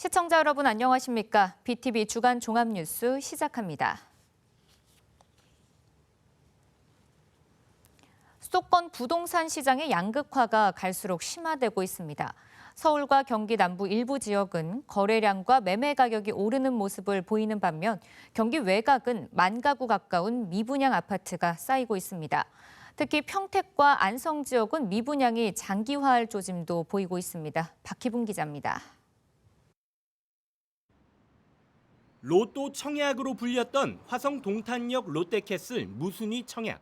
시청자 여러분 안녕하십니까? BTV 주간 종합뉴스 시작합니다. 수도권 부동산 시장의 양극화가 갈수록 심화되고 있습니다. 서울과 경기 남부 일부 지역은 거래량과 매매 가격이 오르는 모습을 보이는 반면 경기 외곽은 10,000가구 가까운 미분양 아파트가 쌓이고 있습니다. 특히 평택과 안성 지역은 미분양이 장기화할 조짐도 보이고 있습니다. 박희분 기자입니다. 로또 청약으로 불렸던 화성 동탄역 롯데캐슬 무순위 청약.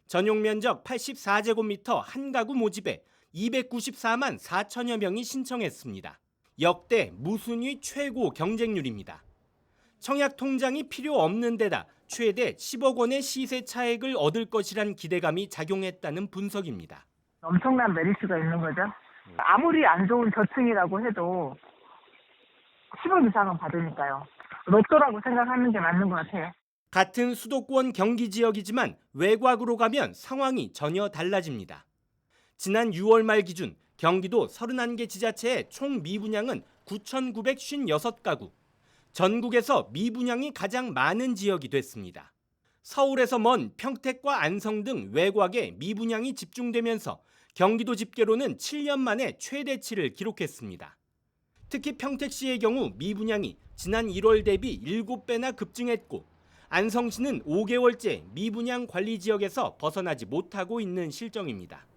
전용 면적 84제곱미터 한 가구 모집에 294만 4천여 명이 신청했습니다. 역대 무순위 최고 경쟁률입니다. 청약 통장이 필요 없는 데다 최대 10억 원의 시세 차익을 얻을 것이란 기대감이 작용했다는 분석입니다. 엄청난 메리트가 있는 거죠. 아무리 안 좋은 저층이라고 해도 10억 이상은 받으니까요. 로또라고 생각하는 게 맞는 것 같아요. 같은 수도권 경기 지역이지만 외곽으로 가면 상황이 전혀 달라집니다. 지난 6월 말 기준 경기도 31개 지자체의 총 미분양은 9,956가구. 전국에서 미분양이 가장 많은 지역이 됐습니다. 서울에서 먼 평택과 안성 등 외곽에 미분양이 집중되면서 경기도 집계로는 7년 만에 최대치를 기록했습니다. 특히 평택시의 경우 미분양이 지난 1월 대비 7배나 급증했고 안성시는 5개월째 미분양 관리 지역에서 벗어나지 못하고 있는 실정입니다.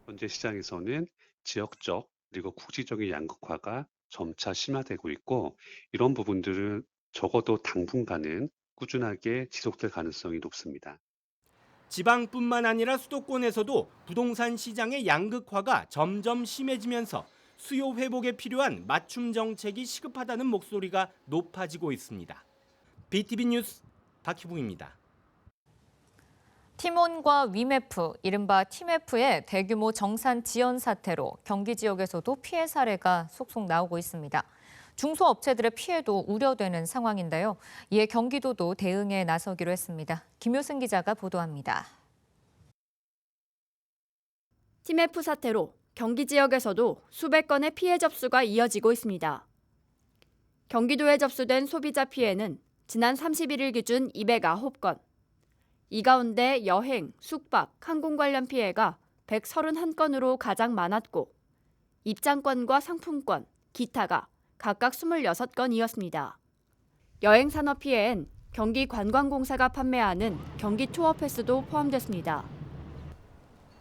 현재 시장에서는 지역적 그리고 국지적인 양극화가 점차 심화되고 있고 이런 부분들은 적어도 당분간은 꾸준하게 지속될 가능성이 높습니다. 지방뿐만 아니라 수도권에서도 부동산 시장의 양극화가 점점 심해지면서 수요 회복에 필요한 맞춤 정책이 시급하다는 목소리가 높아지고 있습니다. BTV 뉴스 박희붕입니다. 티몬과 위메프, 이른바 티메프의 대규모 정산 지연 사태로 경기 지역에서도 피해 사례가 속속 나오고 있습니다. 중소업체들의 피해도 우려되는 상황인데요. 이에 경기도도 대응에 나서기로 했습니다. 김효승 기자가 보도합니다. 티메프 사태로 경기 지역에서도 수백 건의 피해 접수가 이어지고 있습니다. 경기도에 접수된 소비자 피해는 지난 31일 기준 209건. 이 가운데 여행, 숙박, 항공 관련 피해가 131건으로 가장 많았고 입장권과 상품권, 기타가 각각 26건이었습니다. 여행 산업 피해엔 경기관광공사가 판매하는 경기 투어 패스도 포함됐습니다.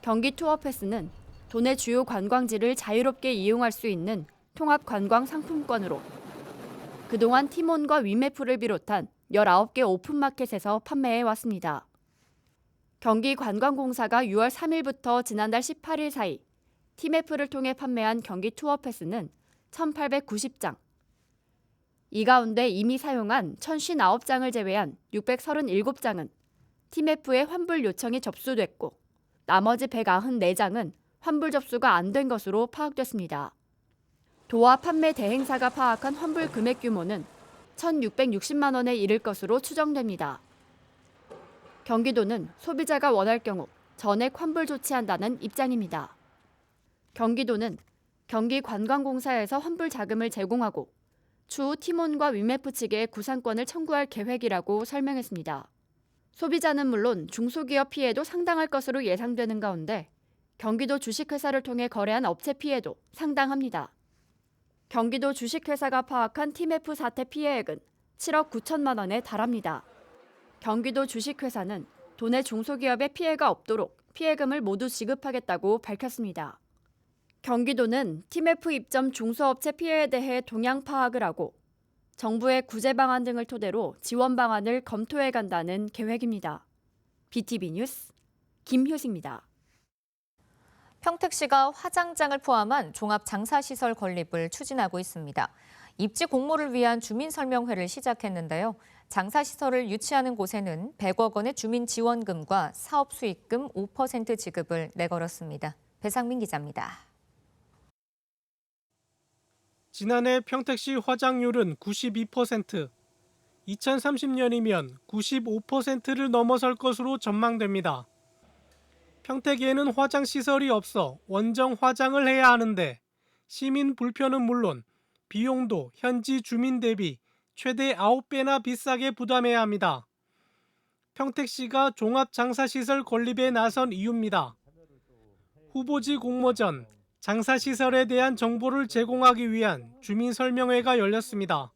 경기 투어 패스는 도내 주요 관광지를 자유롭게 이용할 수 있는 통합 관광 상품권으로 그동안 티몬과 위메프를 비롯한 19개 오픈마켓에서 판매해 왔습니다. 경기관광공사가 6월 3일부터 지난달 18일 사이 티메프를 통해 판매한 경기 투어 패스는 1,890장. 이 가운데 이미 사용한 1,059장을 제외한 637장은 티메프의 환불 요청이 접수됐고 나머지 194장은 환불 접수가 안 된 것으로 파악됐습니다. 도와 판매 대행사가 파악한 환불 금액 규모는 1,660만 원에 이를 것으로 추정됩니다. 경기도는 소비자가 원할 경우 전액 환불 조치한다는 입장입니다. 경기도는 경기관광공사에서 환불 자금을 제공하고 추후 티몬과 위메프 측에 구상권을 청구할 계획이라고 설명했습니다. 소비자는 물론 중소기업 피해도 상당할 것으로 예상되는 가운데 경기도 주식회사를 통해 거래한 업체 피해도 상당합니다. 경기도 주식회사가 파악한 티메프 사태 피해액은 7억 9천만 원에 달합니다. 경기도 주식회사는 도내 중소기업에 피해가 없도록 피해금을 모두 지급하겠다고 밝혔습니다. 경기도는 티메프 입점 중소업체 피해에 대해 동향 파악을 하고 정부의 구제 방안 등을 토대로 지원 방안을 검토해 간다는 계획입니다. BTV 뉴스 김효승입니다. 평택시가 화장장을 포함한 종합장사시설 건립을 추진하고 있습니다. 입지 공모를 위한 주민설명회를 시작했는데요. 장사시설을 유치하는 곳에는 100억 원의 주민지원금과 사업수익금 5% 지급을 내걸었습니다. 배상민 기자입니다. 지난해 평택시 화장률은 92%, 2030년이면 95%를 넘어설 것으로 전망됩니다. 평택에는 화장시설이 없어 원정 화장을 해야 하는데 시민 불편은 물론 비용도 현지 주민 대비 최대 9배나 비싸게 부담해야 합니다. 평택시가 종합장사시설 건립에 나선 이유입니다. 후보지 공모 전 장사시설에 대한 정보를 제공하기 위한 주민설명회가 열렸습니다.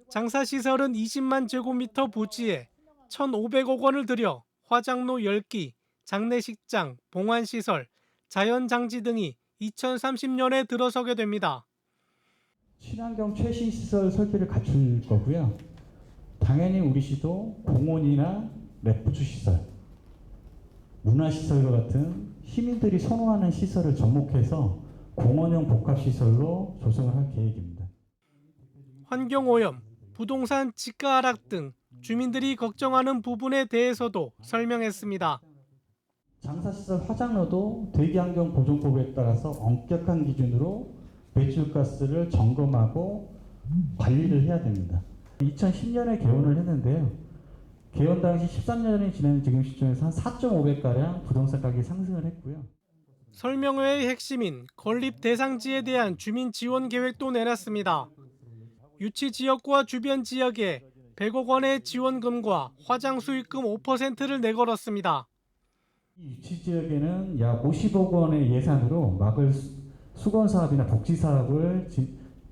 장사시설은 20만 제곱미터 부지에 1,500억 원을 들여 화장로 10기, 장례식장, 봉안시설, 자연장지 등이 2030년에 들어서게 됩니다. 친환경 최신 시설 설비를 갖출 거고요. 당연히 우리 시도 공원이나 레프트 시설, 문화시설과 같은 시민들이 선호하는 시설을 접목해서 공원형 복합시설로 조성을 할 계획입니다. 환경오염, 부동산 지가 하락 등 주민들이 걱정하는 부분에 대해서도 설명했습니다. 장사시설 화장로도 대기환경보존법에 따라서 엄격한 기준으로 배출가스를 점검하고 관리를 해야 됩니다. 2010년에 개원을 했는데요. 개원 당시 13년이 지난 지금 시점에서 한 4.5배가량 부동산 가격이 상승을 했고요. 설명회의 핵심인 건립 대상지에 대한 주민 지원 계획도 내놨습니다. 유치 지역과 주변 지역에 100억 원의 지원금과 화장 수익금 5%를 내걸었습니다. 유치 지역에는 약 50억 원의 예산으로 마을 수건 사업이나 복지 사업을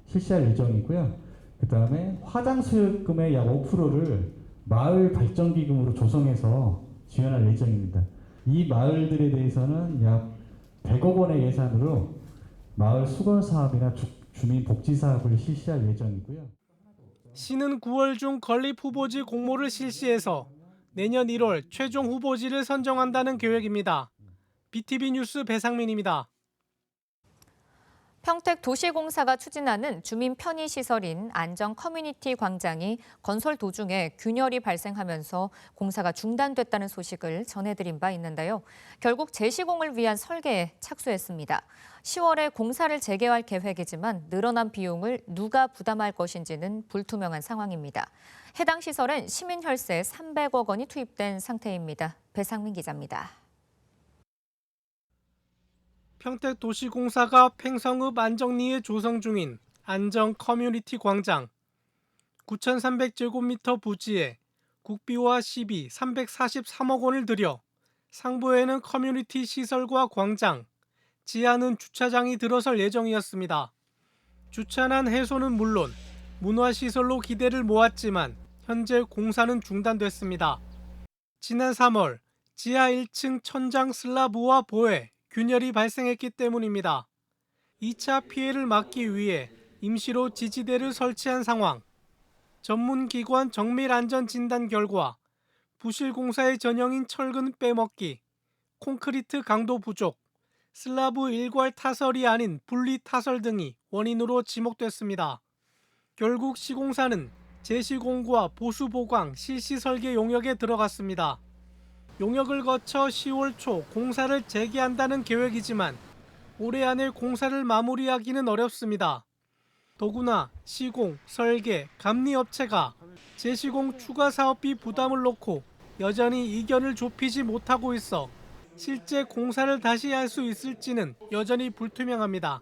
실시할 예정이고요. 그 다음에 화장 수익금의 약 5%를 마을 발전기금으로 조성해서 지원할 예정입니다. 이 마을들에 대해서는 약 100억 원의 예산으로 마을 수건 사업이나 주민 복지 사업을 실시할 예정이고요. 시는 9월 중 건립 후보지 공모를 실시해서 내년 1월 최종 후보지를 선정한다는 계획입니다. BTV 뉴스 배상민입니다. 평택도시공사가 추진하는 주민 편의시설인 안정 커뮤니티 광장이 건설 도중에 균열이 발생하면서 공사가 중단됐다는 소식을 전해드린 바 있는데요. 결국 재시공을 위한 설계에 착수했습니다. 10월에 공사를 재개할 계획이지만 늘어난 비용을 누가 부담할 것인지는 불투명한 상황입니다. 해당 시설엔 시민혈세 300억 원이 투입된 상태입니다. 배상민 기자입니다. 평택도시공사가 팽성읍 안정리에 조성 중인 안정 커뮤니티 광장. 9,300제곱미터 부지에 국비와 시비 343억 원을 들여 상부에는 커뮤니티 시설과 광장, 지하는 주차장이 들어설 예정이었습니다. 주차난 해소는 물론 문화시설로 기대를 모았지만 현재 공사는 중단됐습니다. 지난 3월 지하 1층 천장 슬라브와 보에 균열이 발생했기 때문입니다. 2차 피해를 막기 위해 임시로 지지대를 설치한 상황. 전문기관 정밀안전진단 결과 부실 공사의 전형인 철근 빼먹기, 콘크리트 강도 부족, 슬라브 일괄 타설이 아닌 분리 타설 등이 원인으로 지목됐습니다. 결국 시공사는 재시공과 보수 보강 실시 설계 용역에 들어갔습니다. 용역을 거쳐 10월 초 공사를 재개한다는 계획이지만 올해 안에 공사를 마무리하기는 어렵습니다. 더구나 시공, 설계, 감리업체가 재시공 추가 사업비 부담을 놓고 여전히 이견을 좁히지 못하고 있어 실제 공사를 다시 할 수 있을지는 여전히 불투명합니다.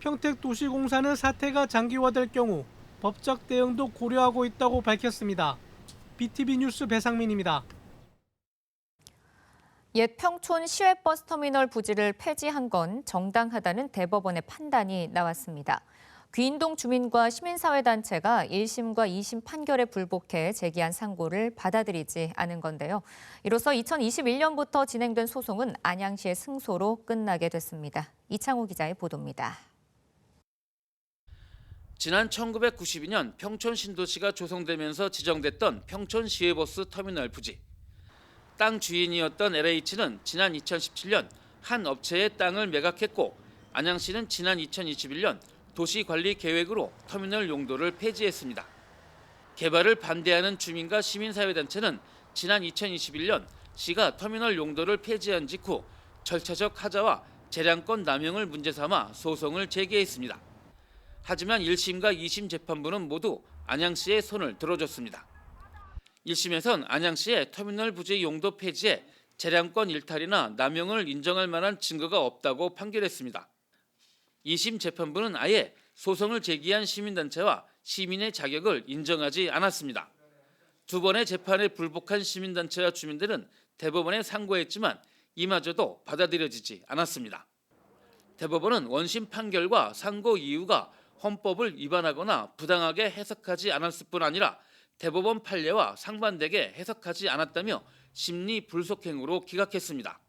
평택도시공사는 사태가 장기화될 경우 법적 대응도 고려하고 있다고 밝혔습니다. BTV 뉴스 배상민입니다. 옛 평촌 시외버스터미널 부지를 폐지한 건 정당하다는 대법원의 판단이 나왔습니다. 귀인동 주민과 시민사회단체가 1심과 2심 판결에 불복해 제기한 상고를 받아들이지 않은 건데요. 이로써 2021년부터 진행된 소송은 안양시의 승소로 끝나게 됐습니다. 이창호 기자의 보도입니다. 지난 1992년 평촌 신도시가 조성되면서 지정됐던 평촌 시외버스 터미널 부지. 땅 주인이었던 LH는 지난 2017년 한 업체의 땅을 매각했고 안양시는 지난 2021년 도시관리계획으로 터미널 용도를 폐지했습니다. 개발을 반대하는 주민과 시민사회단체는 지난 2021년 시가 터미널 용도를 폐지한 직후 절차적 하자와 재량권 남용을 문제 삼아 소송을 제기했습니다. 하지만 1심과 2심 재판부는 모두 안양시의 손을 들어줬습니다. 1심에선 안양시의 터미널 부지 용도 폐지에 재량권 일탈이나 남용을 인정할 만한 증거가 없다고 판결했습니다. 2심 재판부는 아예 소송을 제기한 시민단체와 시민의 자격을 인정하지 않았습니다. 두 번의 재판에 불복한 시민단체와 주민들은 대법원에 상고했지만 이마저도 받아들여지지 않았습니다. 대법원은 원심 판결과 상고 이유가 헌법을 위반하거나 부당하게 해석하지 않았을 뿐 아니라 대법원 판례와 상반되게 해석하지 않았다며 심리 불속행으로 기각했습니다.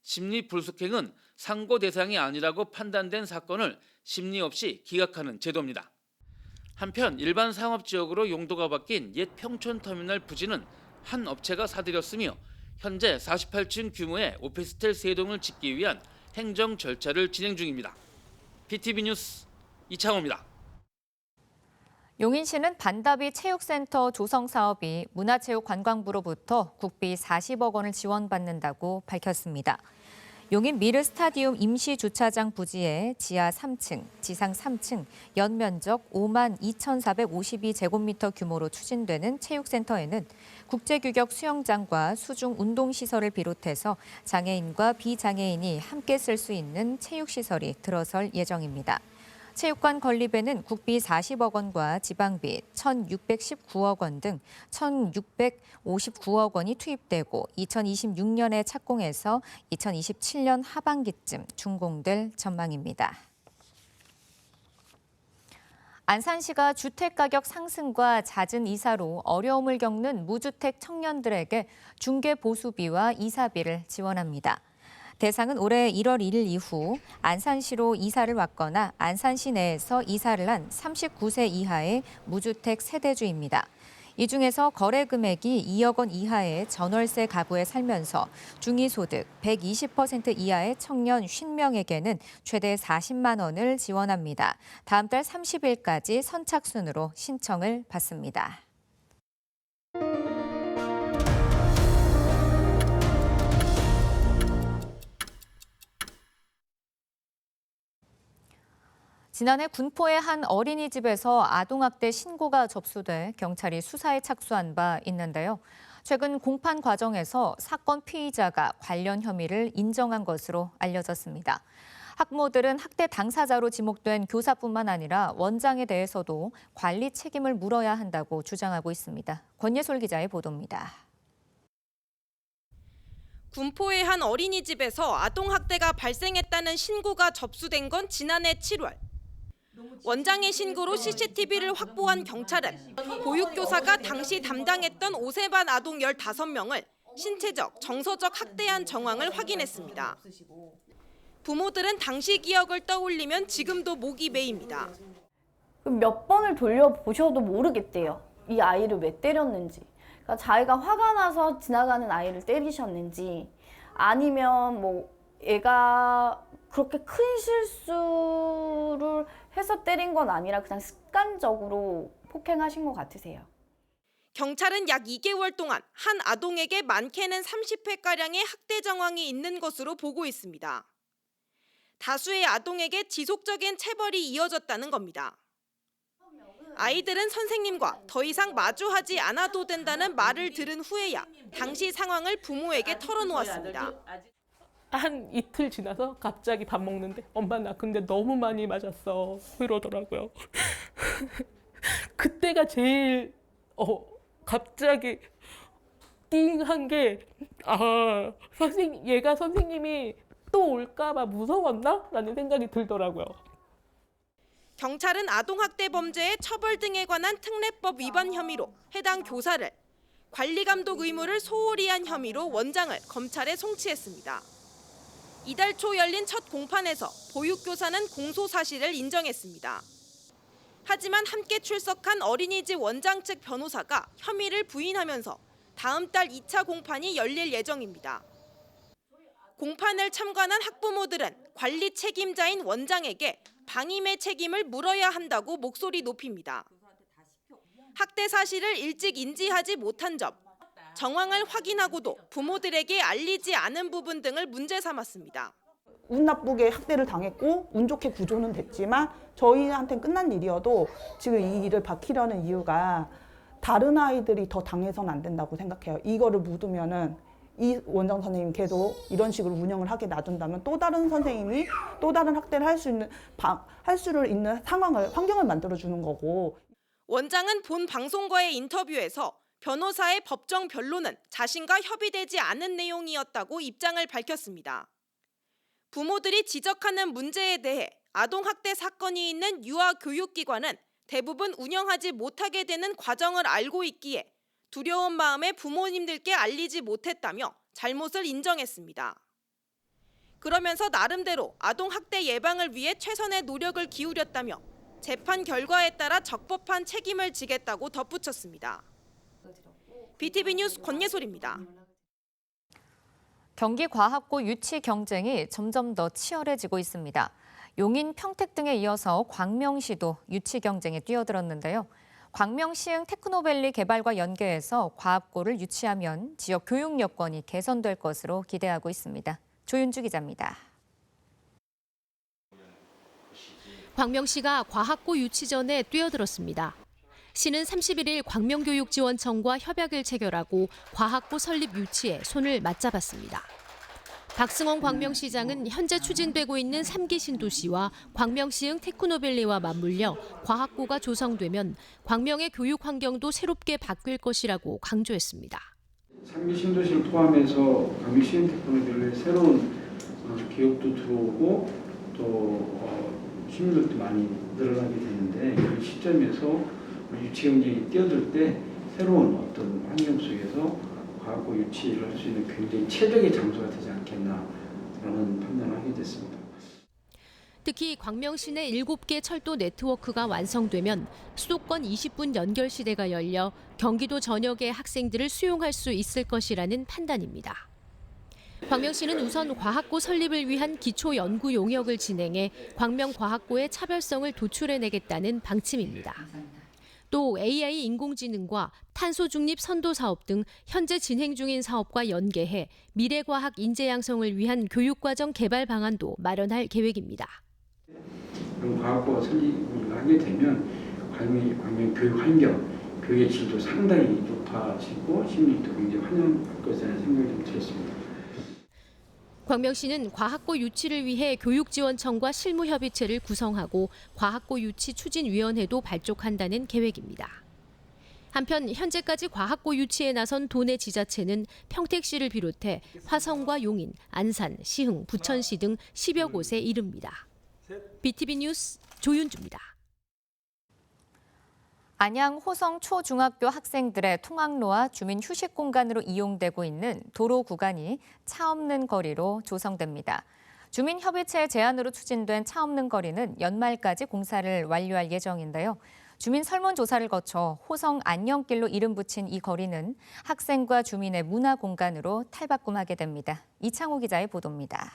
심리 불속행은 상고 대상이 아니라고 판단된 사건을 심리 없이 기각하는 제도입니다. 한편 일반 상업지역으로 용도가 바뀐 옛 평촌터미널 부지는 한 업체가 사들였으며 현재 48층 규모의 오피스텔 3동을 짓기 위한 행정 절차를 진행 중입니다. BTV 뉴스 이창호입니다. 용인시는 반다비 체육센터 조성 사업이 문화체육관광부로부터 국비 40억 원을 지원받는다고 밝혔습니다. 용인 미르 스타디움 임시 주차장 부지에 지하 3층, 지상 3층, 연면적 5만 2,452제곱미터 규모로 추진되는 체육센터에는 국제규격 수영장과 수중 운동시설을 비롯해서 장애인과 비장애인이 함께 쓸 수 있는 체육시설이 들어설 예정입니다. 체육관 건립에는 국비 40억 원과 지방비 1,619억 원 등 1,659억 원이 투입되고 2026년에 착공해서 2027년 하반기쯤 준공될 전망입니다. 안산시가 주택가격 상승과 잦은 이사로 어려움을 겪는 무주택 청년들에게 중개보수비와 이사비를 지원합니다. 대상은 올해 1월 1일 이후 안산시로 이사를 왔거나 안산시 내에서 이사를 한 39세 이하의 무주택 세대주입니다. 이 중에서 거래 금액이 2억 원 이하의 전월세 가구에 살면서 중위소득 120% 이하의 청년 50명에게는 최대 40만 원을 지원합니다. 다음 달 30일까지 선착순으로 신청을 받습니다. 지난해 군포의 한 어린이집에서 아동학대 신고가 접수돼 경찰이 수사에 착수한 바 있는데요. 최근 공판 과정에서 사건 피의자가 관련 혐의를 인정한 것으로 알려졌습니다. 학부모들은 학대 당사자로 지목된 교사뿐만 아니라 원장에 대해서도 관리 책임을 물어야 한다고 주장하고 있습니다. 권예솔 기자의 보도입니다. 군포의 한 어린이집에서 아동학대가 발생했다는 신고가 접수된 건 지난해 7월. 원장의 신고로 CCTV를 확보한 경찰은 보육교사가 당시 담당했던 5세 반 아동 15명을 신체적, 정서적 학대한 정황을 확인했습니다. 부모들은 당시 기억을 떠올리면 지금도 목이 메입니다. 몇 번을 돌려보셔도 모르겠대요. 이 아이를 왜 때렸는지. 그러니까 자기가 화가 나서 지나가는 아이를 때리셨는지 아니면 뭐 애가 그렇게 큰 실수를 해서 때린 건 아니라 그냥 습관적으로 폭행하신 것 같으세요. 경찰은 약 2개월 동안 한 아동에게 많게는 30회가량의 학대 정황이 있는 것으로 보고 있습니다. 다수의 아동에게 지속적인 체벌이 이어졌다는 겁니다. 아이들은 선생님과 더 이상 마주하지 않아도 된다는 말을 들은 후에야 당시 상황을 부모에게 털어놓았습니다. 한 이틀 지나서 갑자기 밥 먹는데 엄마 나 근데 너무 많이 맞았어 그러더라고요. 그때가 제일 갑자기 띵한 게 얘가 선생님이 또 올까 봐 무서웠나? 라는 생각이 들더라고요. 경찰은 아동학대 범죄의 처벌 등에 관한 특례법 위반 혐의로 해당 교사를 관리감독 의무를 소홀히 한 혐의로 원장을 검찰에 송치했습니다. 이달 초 열린 첫 공판에서 보육교사는 공소 사실을 인정했습니다. 하지만 함께 출석한 어린이집 원장 측 변호사가 혐의를 부인하면서 다음 달 2차 공판이 열릴 예정입니다. 공판을 참관한 학부모들은 관리 책임자인 원장에게 방임의 책임을 물어야 한다고 목소리 높입니다. 학대 사실을 일찍 인지하지 못한 점, 정황을 확인하고도 부모들에게 알리지 않은 부분 등을 문제 삼았습니다. 운 나쁘게 학대를 당했고 운 좋게 구조는 됐지만 저희한테는 끝난 일이어도 지금 이 일을 밝히려는 이유가 다른 아이들이 더 당해서는 안 된다고 생각해요. 이거를 묻으면은 이 원장 선생님 계속 이런 식으로 운영을 하게 놔둔다면 또 다른 선생님이 또 다른 학대를 할 수 있는 환경을 만들어주는 거고. 원장은 본 방송과의 인터뷰에서 변호사의 법정 변론은 자신과 협의되지 않은 내용이었다고 입장을 밝혔습니다. 부모들이 지적하는 문제에 대해 아동학대 사건이 있는 유아교육기관은 대부분 운영하지 못하게 되는 과정을 알고 있기에 두려운 마음에 부모님들께 알리지 못했다며 잘못을 인정했습니다. 그러면서 나름대로 아동학대 예방을 위해 최선의 노력을 기울였다며 재판 결과에 따라 적법한 책임을 지겠다고 덧붙였습니다. BTV 뉴스 권예솔입니다. 경기 과학고 유치 경쟁이 점점 더 치열해지고 있습니다. 용인, 평택 등에 이어서 광명시도 유치 경쟁에 뛰어들었는데요. 광명시흥 테크노밸리 개발과 연계해서 과학고를 유치하면 지역 교육 여건이 개선될 것으로 기대하고 있습니다. 조윤주 기자입니다. 광명시가 과학고 유치 전에 뛰어들었습니다. 시는 31일 광명교육지원청과 협약을 체결하고 과학고 설립 유치에 손을 맞잡았습니다. 박승원 광명시장은 현재 추진되고 있는 3기 신도시와 광명시흥 테크노밸리와 맞물려 과학고가 조성되면 광명의 교육 환경도 새롭게 바뀔 것이라고 강조했습니다. 3기 신도시를 포함해서 광명시흥 테크노밸리의 새로운 기업도 들어오고 또 시민들도 많이 늘어나게 되는데 이 시점에서 유치 경쟁이 뛰어들 때 새로운 어떤 환경 속에서 과학고 유치를 할 수 있는 굉장히 최적의 장소가 되지 않겠나라는 판단을 하게 됐습니다. 특히 광명시 내 7개 철도 네트워크가 완성되면 수도권 20분 연결 시대가 열려 경기도 전역의 학생들을 수용할 수 있을 것이라는 판단입니다. 광명시는 우선 과학고 설립을 위한 기초 연구 용역을 진행해 광명과학고의 차별성을 도출해내겠다는 방침입니다. 또 AI 인공지능과 탄소 중립 선도 사업 등 현재 진행 중인 사업과 연계해 미래과학 인재 양성을 위한 교육과정 개발 방안도 마련할 계획입니다. 그런 과학고가 설립을 하게 되면 광명 교육 환경, 교육의 질도 상당히 높아지고 시민들도 굉장히 환영할 것이라는 생각이 좀 들었습니다. 광명시는 과학고 유치를 위해 교육지원청과 실무협의체를 구성하고 과학고 유치 추진위원회도 발족한다는 계획입니다. 한편 현재까지 과학고 유치에 나선 도내 지자체는 평택시를 비롯해 화성과 용인, 안산, 시흥, 부천시 등 10여 곳에 이릅니다. BTV 뉴스 조윤주입니다. 안양 호성 초중학교 학생들의 통학로와 주민 휴식 공간으로 이용되고 있는 도로 구간이 차 없는 거리로 조성됩니다. 주민협의체 제안으로 추진된 차 없는 거리는 연말까지 공사를 완료할 예정인데요. 주민 설문조사를 거쳐 호성 안녕길로 이름 붙인 이 거리는 학생과 주민의 문화 공간으로 탈바꿈하게 됩니다. 이창호 기자의 보도입니다.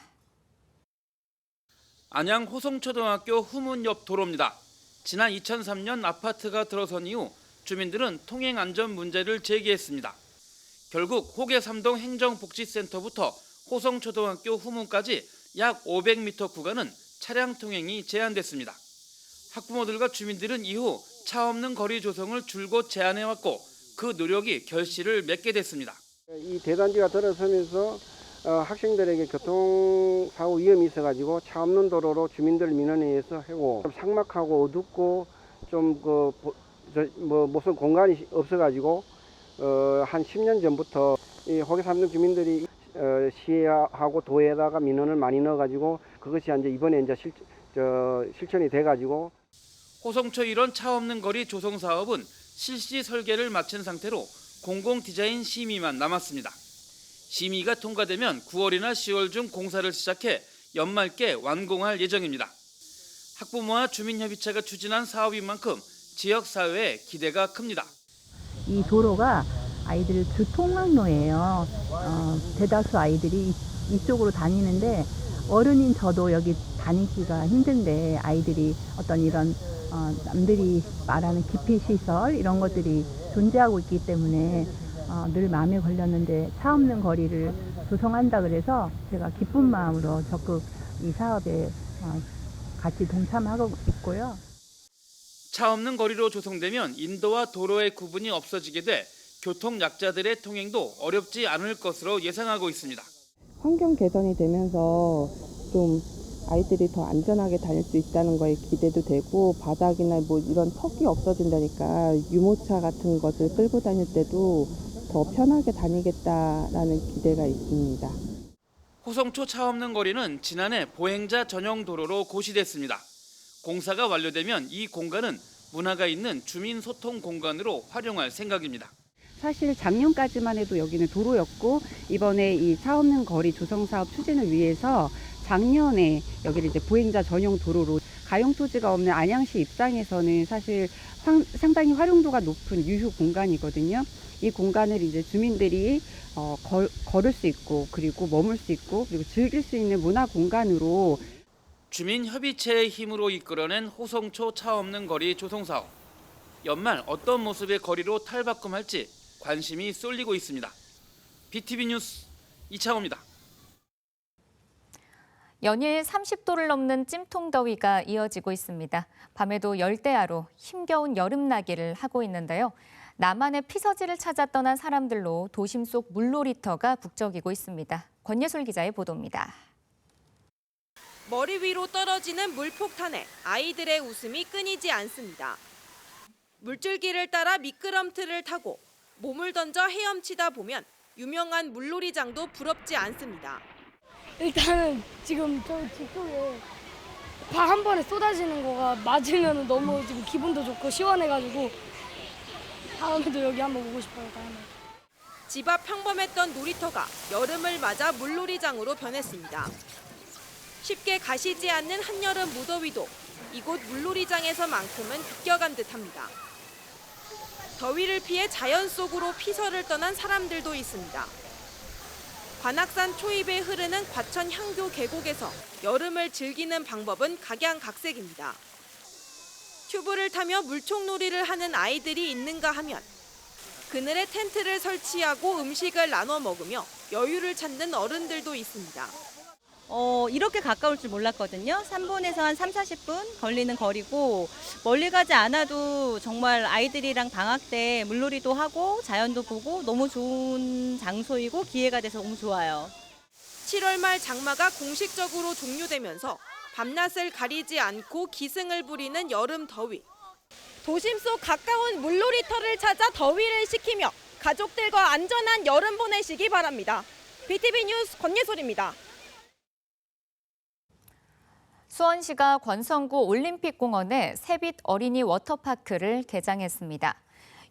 안양 호성초등학교 후문 옆 도로입니다. 지난 2003년 아파트가 들어선 이후 주민들은 통행 안전 문제를 제기했습니다. 결국 호계삼동 행정복지센터부터 호성초등학교 후문까지 약 500m 구간은 차량 통행이 제한됐습니다. 학부모들과 주민들은 이후 차 없는 거리 조성을 줄곧 제안해왔고 그 노력이 결실을 맺게 됐습니다. 이 대단지가 들어서면서 학생들에게 교통사고 위험이 있어가지고 차 없는 도로로 주민들 민원에 의해서 하고 삭막하고 어둡고 좀 무슨 공간이 없어가지고 한 10년 전부터 이 호계삼동 주민들이 시하고 도에다가 민원을 많이 넣어가지고 그것이 이제 이번에 이제 실천이 돼가지고 호성초 일원 차 없는 거리 조성 사업은 실시 설계를 마친 상태로 공공 디자인 심의만 남았습니다. 심의가 통과되면 9월이나 10월 중 공사를 시작해 연말께 완공할 예정입니다. 학부모와 주민협의체가 추진한 사업인 만큼 지역사회에 기대가 큽니다. 이 도로가 아이들 주통학로예요. 대다수 아이들이 이쪽으로 다니는데 어른인 저도 여기 다니기가 힘든데 아이들이 어떤 이런 남들이 말하는 기피시설 이런 것들이 존재하고 있기 때문에 늘 마음에 걸렸는데 차 없는 거리를 조성한다 그래서 제가 기쁜 마음으로 적극 이 사업에 같이 동참하고 있고요. 차 없는 거리로 조성되면 인도와 도로의 구분이 없어지게 돼 교통 약자들의 통행도 어렵지 않을 것으로 예상하고 있습니다. 환경 개선이 되면서 좀 아이들이 더 안전하게 다닐 수 있다는 거에 기대도 되고, 바닥이나 뭐 이런 턱이 없어진다니까 유모차 같은 것을 끌고 다닐 때도 더 편하게 다니겠다라는 기대가 있습니다. 호성초 차 없는 거리는 지난해 보행자 전용 도로로 고시됐습니다. 공사가 완료되면 이 공간은 문화가 있는 주민 소통 공간으로 활용할 생각입니다. 사실 작년까지만 해도 여기는 도로였고, 이번에 이 차 없는 거리 조성 사업 추진을 위해서 작년에 여기를 이제 보행자 전용 도로로, 가용 토지가 없는 안양시 입장에서는 사실 상당히 활용도가 높은 유휴 공간이거든요. 이 공간을 이제 주민들이 걸을 수 있고, 그리고 머물 수 있고, 그리고 즐길 수 있는 문화 공간으로 주민협의체의 힘으로 이끌어낸 호성초 차 없는 거리 조성 사업. 연말 어떤 모습의 거리로 탈바꿈할지 관심이 쏠리고 있습니다. BTV 뉴스 이창호입니다. 연일 30도를 넘는 찜통 더위가 이어지고 있습니다. 밤에도 열대야로 힘겨운 여름나기를 하고 있는데요. 나만의 피서지를 찾아 떠난 사람들로 도심 속 물놀이터가 북적이고 있습니다. 권예솔 기자의 보도입니다. 머리 위로 떨어지는 물폭탄에 아이들의 웃음이 끊이지 않습니다. 물줄기를 따라 미끄럼틀을 타고 몸을 던져 헤엄치다 보면 유명한 물놀이장도 부럽지 않습니다. 일단은 지금 저 뒤쪽에 발 한 번에 쏟아지는 거가 맞으면 너무 지금 기분도 좋고 시원해가지고 다음에도 여기 한번 오고 싶어요. 다음에. 집 앞 평범했던 놀이터가 여름을 맞아 물놀이장으로 변했습니다. 쉽게 가시지 않는 한여름 무더위도 이곳 물놀이장에서만큼은 비껴간 듯합니다. 더위를 피해 자연 속으로 피서를 떠난 사람들도 있습니다. 관악산 초입에 흐르는 과천 향교 계곡에서 여름을 즐기는 방법은 각양각색입니다. 튜브를 타며 물총놀이를 하는 아이들이 있는가 하면 그늘에 텐트를 설치하고 음식을 나눠 먹으며 여유를 찾는 어른들도 있습니다. 이렇게 가까울 줄 몰랐거든요. 3분에서 한 3, 40분 걸리는 거리고, 멀리 가지 않아도 정말 아이들이랑 방학 때 물놀이도 하고 자연도 보고 너무 좋은 장소이고 기회가 돼서 너무 좋아요. 7월 말 장마가 공식적으로 종료되면서 밤낮을 가리지 않고 기승을 부리는 여름 더위. 도심 속 가까운 물놀이터를 찾아 더위를 식히며 가족들과 안전한 여름 보내시기 바랍니다. BTV 뉴스 권예솔입니다. 수원시가 권성구 올림픽공원에 새빛 어린이 워터파크를 개장했습니다.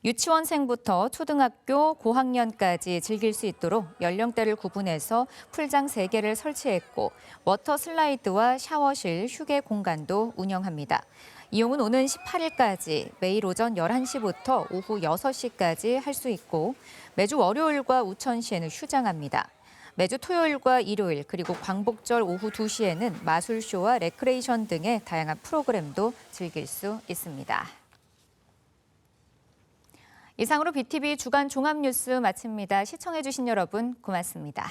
유치원생부터 초등학교 고학년까지 즐길 수 있도록 연령대를 구분해서 풀장 3개를 설치했고 워터 슬라이드와 샤워실, 휴게 공간도 운영합니다. 이용은 오는 18일까지 매일 오전 11시부터 오후 6시까지 할 수 있고 매주 월요일과 우천시에는 휴장합니다. 매주 토요일과 일요일 그리고 광복절 오후 2시에는 마술쇼와 레크레이션 등의 다양한 프로그램도 즐길 수 있습니다. 이상으로 BTV 주간 종합뉴스 마칩니다. 시청해주신 여러분 고맙습니다.